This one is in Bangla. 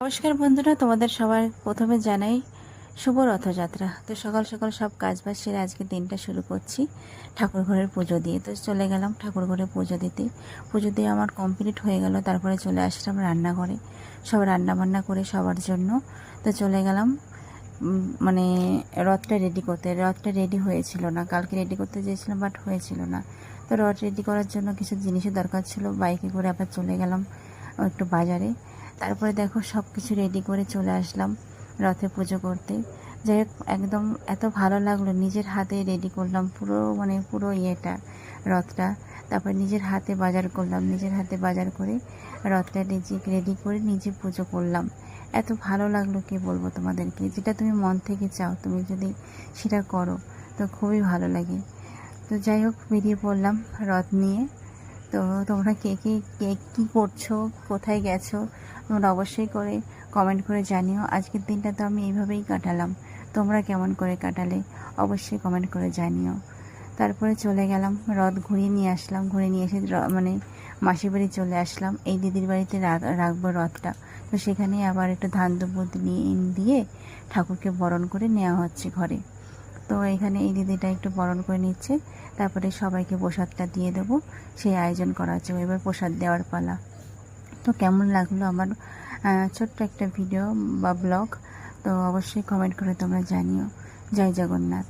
নমস্কার বন্ধুরা, তোমাদের সবার প্রথমে জানাই শুভ রথযাত্রা। তো সকাল সকাল সব কাজবাজ সেরে আজকে দিনটা শুরু করছি ঠাকুর ঘরের পুজো দিয়ে। তো চলে গেলাম ঠাকুর ঘরে পুজো দিতে। পুজো দিয়ে আমার কমপ্লিট হয়ে গেল। তারপরে চলে আসলাম রান্নাঘরে, সব রান্না বান্না করে সবার জন্য। তো চলে গেলাম মানে রথটা রেডি করতে। রথটা রেডি হয়েছিল না, কালকে রেডি করতে চেয়েছিলাম বাট হয়েছিল না। তো রথ রেডি করার জন্য কিছু জিনিসের দরকার ছিল। বাইকে করে আবার চলে গেলাম একটু বাজারে। তারপরে দেখো সব কিছু রেডি করে চলে আসলাম রথে পুজো করতে। যাই হোক, একদম এত ভালো লাগলো, নিজের হাতে রেডি করলাম পুরো ইয়েটা, রথটা। তারপর নিজের হাতে বাজার করলাম, নিজের হাতে বাজার করে রথটা নিজে রেডি করে নিজে পুজো করলাম। এত ভালো লাগলো কি বলবো তোমাদেরকে। যেটা তুমি মন থেকে চাও, তুমি যদি সেটা করো তো খুবই ভালো লাগে। তো যাই হোক, বেরিয়ে পড়লাম রথ নিয়ে। তো তোমরা কে কে কে কী করছো, কোথায় গেছো, তোমরা অবশ্যই করে কমেন্ট করে জানিও। আজকের দিনটা তো আমি এইভাবেই কাটালাম, তোমরা কেমন করে কাটালে অবশ্যই কমেন্ট করে জানিও। তারপরে চলে গেলাম, রথ ঘুরিয়ে নিয়ে আসলাম। ঘুরিয়ে নিয়ে এসে মাসির বাড়ি চলে আসলাম। এই দিদির বাড়িতে রাখবো রথটা। তো সেখানে আবার একটু ধান দুপুর দিয়ে ঠাকুরকে বরণ করে নেওয়া হচ্ছে ঘরে। তো এখানে এই দিদিটা একটু বরণ করে নিচ্ছে, তারপরে সবাইকে প্রসাদটা দিয়ে দেবো, সেই আয়োজন করা হচ্ছে। এবার প্রসাদ দেওয়ার পালা। তো কেমন লাগলো আমার ছোট্ট একটা ভিডিও বা ব্লগ, তো অবশ্যই কমেন্ট করে তোমরা জানিও। জয় জগন্নাথ।